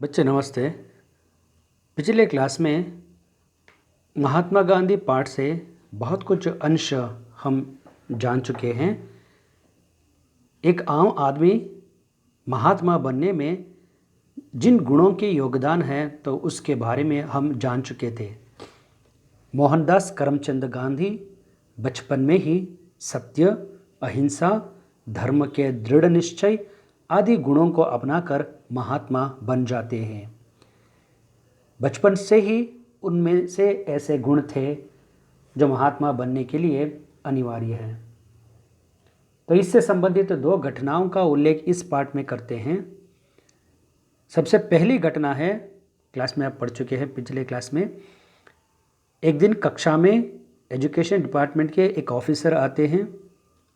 बच्चे नमस्ते। पिछले क्लास में महात्मा गांधी पाठ से बहुत कुछ अंश हम जान चुके हैं। एक आम आदमी महात्मा बनने में जिन गुणों के योगदान है तो उसके बारे में हम जान चुके थे। मोहनदास करमचंद गांधी बचपन में ही सत्य, अहिंसा, धर्म के दृढ़ निश्चय आदि गुणों को अपनाकर महात्मा बन जाते हैं। बचपन से ही उनमें से ऐसे गुण थे जो महात्मा बनने के लिए अनिवार्य हैं। तो इससे संबंधित दो घटनाओं का उल्लेख इस पाठ में करते हैं। सबसे पहली घटना है, क्लास में आप पढ़ चुके हैं पिछले क्लास में। एक दिन कक्षा में एजुकेशन डिपार्टमेंट के एक ऑफिसर आते हैं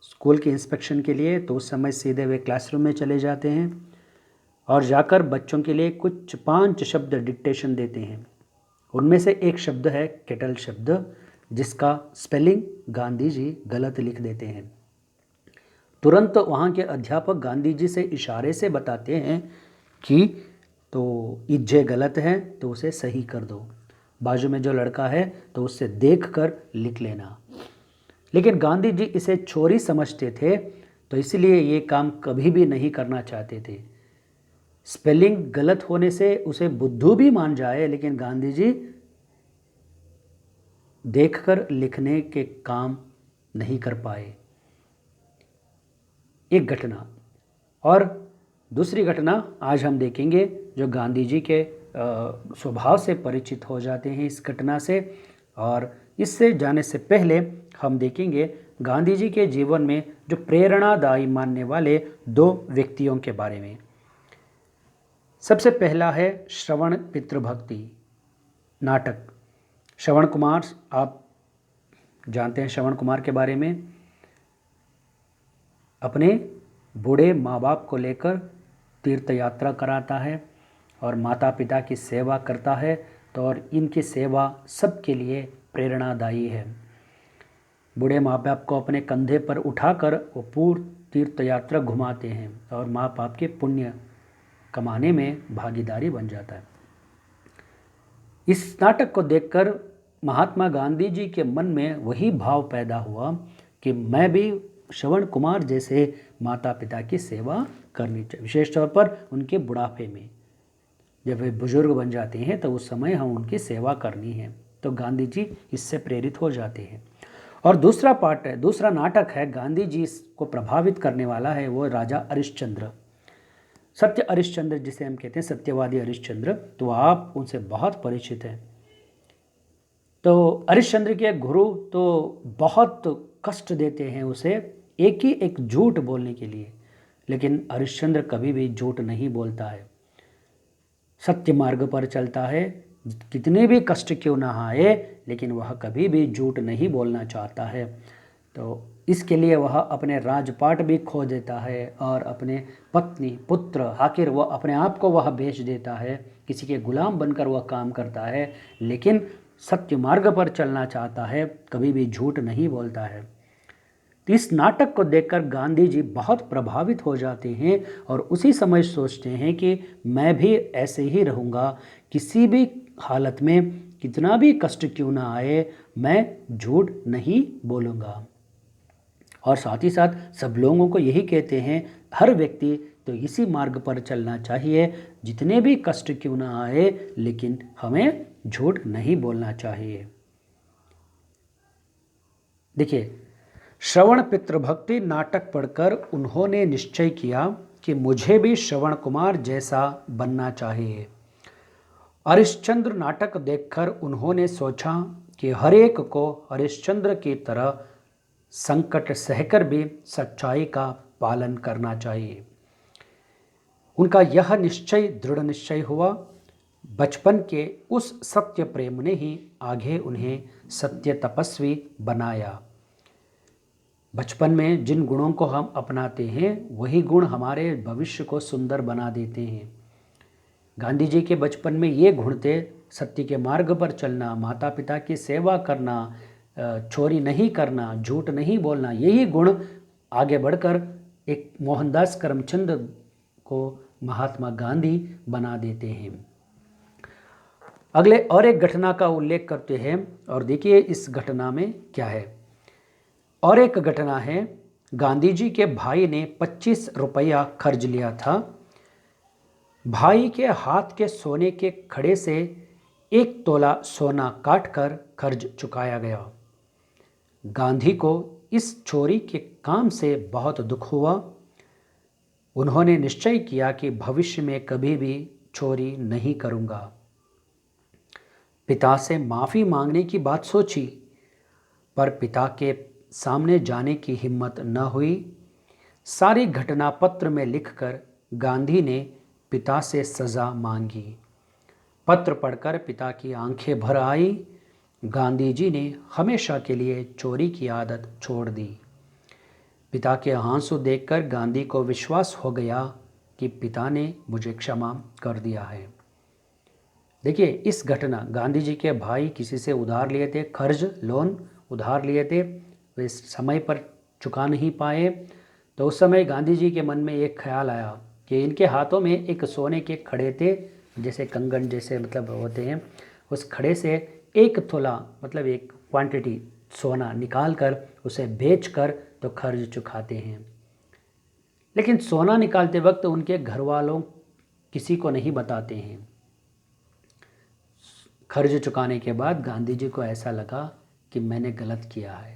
स्कूल के इंस्पेक्शन के लिए। तो उस समय सीधे वे क्लासरूम में चले जाते हैं और जाकर बच्चों के लिए कुछ 5 शब्द डिक्टेशन देते हैं। उनमें से एक शब्द है केटल शब्द, जिसका स्पेलिंग गांधी जी गलत लिख देते हैं। तुरंत वहाँ के अध्यापक गांधी जी से इशारे से बताते हैं कि तो इज्जे गलत है तो उसे सही कर दो, बाजू में जो लड़का है तो उससे देखकर लिख लेना। लेकिन गांधी जी इसे चोरी समझते थे, तो इसलिए ये काम कभी भी नहीं करना चाहते थे। स्पेलिंग गलत होने से उसे बुद्धू भी मान जाए, लेकिन गांधी जी देखकर लिखने के काम नहीं कर पाए। एक घटना। और दूसरी घटना आज हम देखेंगे जो गांधी जी के स्वभाव से परिचित हो जाते हैं इस घटना से। और इससे जाने से पहले हम देखेंगे गांधी जी के जीवन में जो प्रेरणादायी मानने वाले 2 व्यक्तियों के बारे में। सबसे पहला है श्रवण पितृभक्ति नाटक। श्रवण कुमार, आप जानते हैं श्रवण कुमार के बारे में। अपने बूढ़े माँ बाप को लेकर तीर्थ यात्रा कराता है और माता पिता की सेवा करता है। तो और इनकी सेवा सबके लिए प्रेरणादायी है। बूढ़े माँ बाप को अपने कंधे पर उठाकर वो पूर्ण तीर्थ यात्रा घुमाते हैं और माँ बाप के पुण्य कमाने में भागीदारी बन जाता है। इस नाटक को देखकर महात्मा गांधी जी के मन में वही भाव पैदा हुआ कि मैं भी श्रवण कुमार जैसे माता पिता की सेवा करनी चाहिए, विशेष तौर पर उनके बुढ़ापे में। जब वे बुजुर्ग बन जाते हैं तो उस समय हम उनकी सेवा करनी है। तो गांधी जी इससे प्रेरित हो जाते हैं। और दूसरा पार्ट है, दूसरा नाटक है गांधी जी को प्रभावित करने वाला है, वो राजा हरिश्चंद्र। सत्य हरिश्चंद्र जिसे हम कहते हैं, सत्यवादी हरिश्चंद्र, तो आप उनसे बहुत परिचित हैं। तो हरिश्चंद्र के गुरु तो बहुत कष्ट देते हैं उसे एक ही एक झूठ बोलने के लिए, लेकिन हरिश्चंद्र कभी भी झूठ नहीं बोलता है, सत्य मार्ग पर चलता है। कितने भी कष्ट क्यों ना आए, लेकिन वह कभी भी झूठ नहीं बोलना चाहता है। तो इसके लिए वह अपने राजपाट भी खो देता है और अपने पत्नी पुत्र, आखिर वह अपने आप को वह बेच देता है, किसी के गुलाम बनकर वह काम करता है, लेकिन सत्य मार्ग पर चलना चाहता है, कभी भी झूठ नहीं बोलता है। तो इस नाटक को देखकर गांधी जी बहुत प्रभावित हो जाते हैं और उसी समय सोचते हैं कि मैं भी ऐसे ही रहूँगा, किसी भी हालत में कितना भी कष्ट क्यों ना आए, मैं झूठ नहीं बोलूँगा। और साथ ही साथ सब लोगों को यही कहते हैं, हर व्यक्ति तो इसी मार्ग पर चलना चाहिए, जितने भी कष्ट क्यों ना आए, लेकिन हमें झूठ नहीं बोलना चाहिए। देखिए, श्रवण पितृभक्ति नाटक पढ़कर उन्होंने निश्चय किया कि मुझे भी श्रवण कुमार जैसा बनना चाहिए। हरिश्चंद्र नाटक देखकर उन्होंने सोचा कि हर एक को हरिश्चंद्र की तरह संकट सहकर भी सच्चाई का पालन करना चाहिए। उनका यह निश्चय दृढ़ निश्चय हुआ। बचपन के उस सत्य प्रेम ने ही आगे उन्हें सत्य तपस्वी बनाया। बचपन में जिन गुणों को हम अपनाते हैं, वही गुण हमारे भविष्य को सुंदर बना देते हैं। गांधी जी के बचपन में ये गुण थे, सत्य के मार्ग पर चलना, माता पिता की सेवा करना, चोरी नहीं करना, झूठ नहीं बोलना। यही गुण आगे बढ़कर एक मोहनदास करमचंद को महात्मा गांधी बना देते हैं। अगले और एक घटना का उल्लेख करते हैं और देखिए इस घटना में क्या है। और एक घटना है, गांधी जी के भाई ने 25 रुपया खर्च लिया था। भाई के हाथ के सोने के खड़े से 1 तोला सोना काटकर कर्ज चुकाया गया। गांधी को इस चोरी के काम से बहुत दुख हुआ। उन्होंने निश्चय किया कि भविष्य में कभी भी चोरी नहीं करूंगा। पिता से माफ़ी मांगने की बात सोची, पर पिता के सामने जाने की हिम्मत न हुई। सारी घटना पत्र में लिखकर गांधी ने पिता से सज़ा मांगी। पत्र पढ़कर पिता की आंखें भर आई। गांधी जी ने हमेशा के लिए चोरी की आदत छोड़ दी। पिता के आंसू देखकर गांधी को विश्वास हो गया कि पिता ने मुझे क्षमा कर दिया है। देखिए इस घटना, गांधी जी के भाई किसी से उधार लिए थे, कर्ज लोन उधार लिए थे, वे समय पर चुका नहीं पाए। तो उस समय गांधी जी के मन में एक ख्याल आया कि इनके हाथों में एक सोने के खड़े थे, जैसे कंगन जैसे मतलब होते हैं, उस खड़े से 1 तोला मतलब एक क्वांटिटी सोना निकाल कर उसे बेच कर तो कर्ज चुकाते हैं। लेकिन सोना निकालते वक्त उनके घर वालों किसी को नहीं बताते हैं। कर्ज चुकाने के बाद गांधी जी को ऐसा लगा कि मैंने गलत किया है।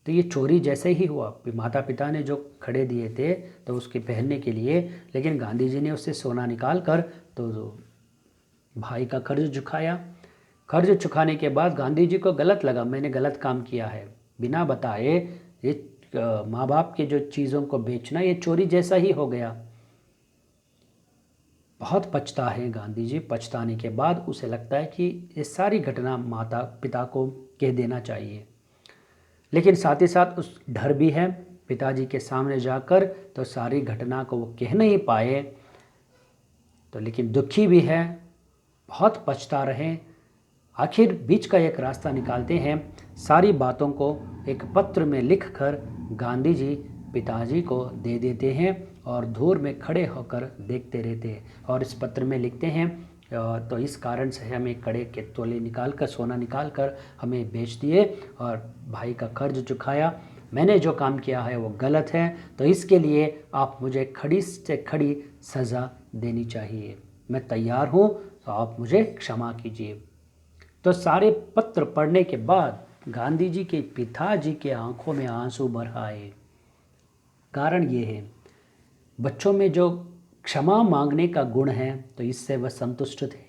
तो ये चोरी जैसे ही हुआ, माता पिता ने जो खड़े दिए थे तो उसके पहनने के लिए, लेकिन गांधी जी ने उससे सोना निकाल कर तो भाई का कर्ज चुकाया। कर्ज चुकाने के बाद गांधी जी को गलत लगा, मैंने गलत काम किया है। बिना बताए ये माँ बाप के जो चीज़ों को बेचना, ये चोरी जैसा ही हो गया। बहुत पछता है गांधी जी। पछताने के बाद उसे लगता है कि ये सारी घटना माता पिता को कह देना चाहिए, लेकिन साथ ही साथ उस डर भी है पिताजी के सामने जाकर तो सारी घटना को वो कह नहीं पाए। तो लेकिन दुखी भी है, बहुत पछता रहे। आखिर बीच का एक रास्ता निकालते हैं। सारी बातों को एक पत्र में लिखकर गांधी जी पिताजी को दे देते हैं और दूर में खड़े होकर देखते रहते हैं और इस पत्र में लिखते हैं तो इस कारण से हमें कड़े के तोले निकाल कर, सोना निकाल कर हमें बेच दिए और भाई का कर्ज चुकाया। मैंने जो काम किया है वो गलत है, तो इसके लिए आप मुझे खड़ी से खड़ी सज़ा देनी चाहिए। मैं तैयार हूँ, तो आप मुझे क्षमा कीजिए। तो सारे पत्र पढ़ने के बाद गांधी जी के पिताजी के आंखों में आंसू भर आए। कारण ये है, बच्चों में जो क्षमा मांगने का गुण है तो इससे वह संतुष्ट थे,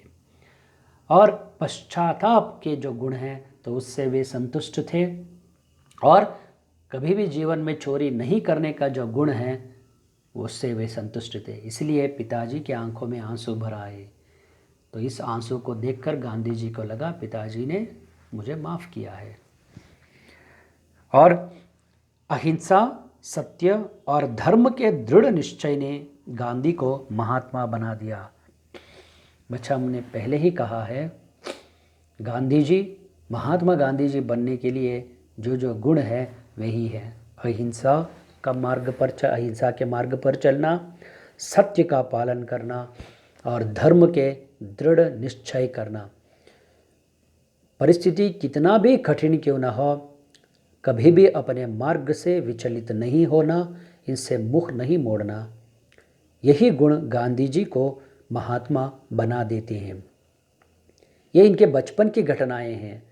और पश्चाताप के जो गुण हैं तो उससे वे संतुष्ट थे, और कभी भी जीवन में चोरी नहीं करने का जो गुण है उससे वे संतुष्ट थे। इसलिए पिताजी के आंखों में आंसू भर आए। तो इस आंसू को देखकर गांधी जी को लगा पिताजी ने मुझे माफ़ किया है। और अहिंसा, सत्य और धर्म के दृढ़ निश्चय ने गांधी को महात्मा बना दिया। बच्चा, हमने पहले ही कहा है, गांधी जी, महात्मा गांधी जी बनने के लिए जो जो गुण है वही है। अहिंसा के मार्ग पर चलना, सत्य का पालन करना और धर्म के दृढ़ निश्चय करना। परिस्थिति कितना भी कठिन क्यों न हो, कभी भी अपने मार्ग से विचलित नहीं होना, इनसे मुख नहीं मोड़ना, यही गुण गांधी जी को महात्मा बना देते हैं। ये इनके बचपन की घटनाएं हैं।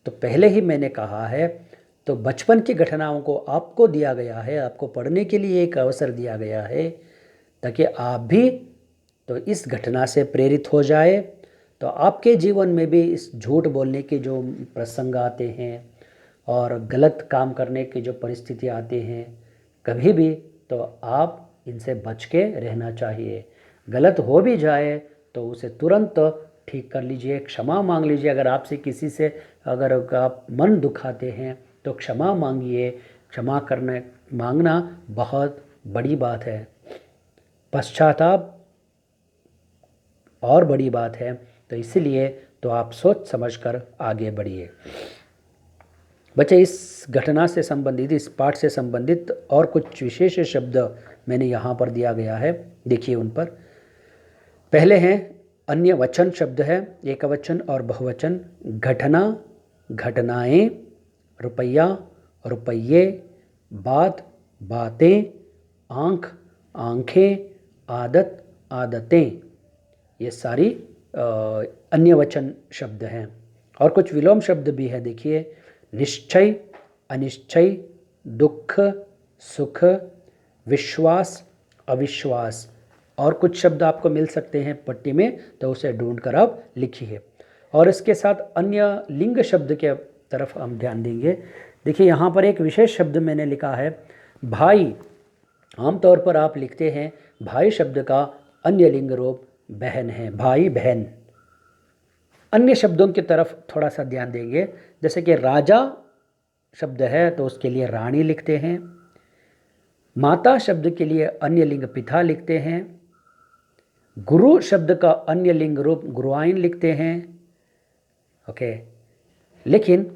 तो पहले ही मैंने कहा है, तो बचपन की घटनाओं को आपको दिया गया है, आपको पढ़ने के लिए एक अवसर दिया गया है, ताकि आप भी तो इस घटना से प्रेरित हो जाए। तो आपके जीवन में भी इस झूठ बोलने के जो प्रसंग आते हैं और गलत काम करने की जो परिस्थिति आते हैं, कभी भी तो आप इनसे बच के रहना चाहिए। गलत हो भी जाए तो उसे तुरंत ठीक कर लीजिए, क्षमा मांग लीजिए। अगर आपसे किसी से अगर आप मन दुखाते हैं तो क्षमा मांगिए। क्षमा मांगना बहुत बड़ी बात है। पश्चाताप और बड़ी बात है। तो इसलिए तो आप सोच समझकर आगे बढ़िए। बच्चे, इस घटना से संबंधित, इस पाठ से संबंधित और कुछ विशेष शब्द मैंने यहाँ पर दिया गया है, देखिए उन पर। पहले हैं अन्य वचन शब्द है, एकवचन और बहुवचन। घटना, घटनाएं, रुपया, रुपये, बात, बातें, आँख, आँखें, आदत, आदतें, ये सारी अन्य वचन शब्द हैं। और कुछ विलोम शब्द भी है, देखिए, निश्चय, अनिश्चय, दुख, सुख, विश्वास, अविश्वास। और कुछ शब्द आपको मिल सकते हैं पट्टी में, तो उसे ढूंढकर आप लिखिए। और इसके साथ अन्य लिंग शब्द के तरफ हम ध्यान देंगे। देखिए यहाँ पर एक विशेष शब्द मैंने लिखा है भाई। आमतौर पर आप लिखते हैं भाई शब्द का अन्य लिंग रूप बहन है, भाई बहन। अन्य शब्दों की तरफ थोड़ा सा ध्यान देंगे, जैसे कि राजा शब्द है तो उसके लिए रानी लिखते हैं। माता शब्द के लिए अन्य लिंग पिता लिखते हैं। गुरु शब्द का अन्य लिंग रूप गुरुआइन लिखते हैं। ओके, लेकिन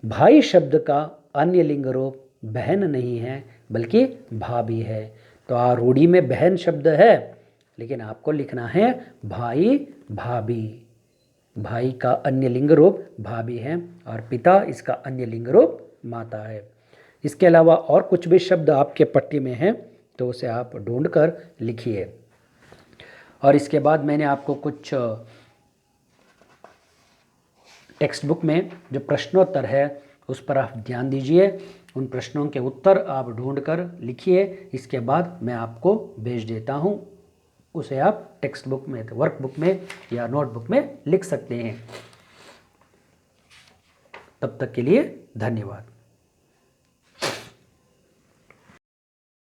भाई शब्द का अन्य लिंग रूप बहन नहीं है बल्कि भाभी है। तो रूढ़ी में बहन शब्द है, लेकिन आपको लिखना है भाई भाभी। भाई का अन्य लिंग रूप भाभी है और पिता इसका अन्य लिंग रूप माता है। इसके अलावा और कुछ भी शब्द आपके पट्टी में हैं तो उसे आप ढूंढकर लिखिए। और इसके बाद मैंने आपको कुछ टेक्स्ट बुक में जो प्रश्नोत्तर है उस पर आप ध्यान दीजिए। उन प्रश्नों के उत्तर आप ढूंढकर लिखिए। इसके बाद मैं आपको भेज देता हूँ, उसे आप टेक्स्ट बुक में, वर्कबुक में या नोटबुक में लिख सकते हैं। तब तक के लिए धन्यवाद।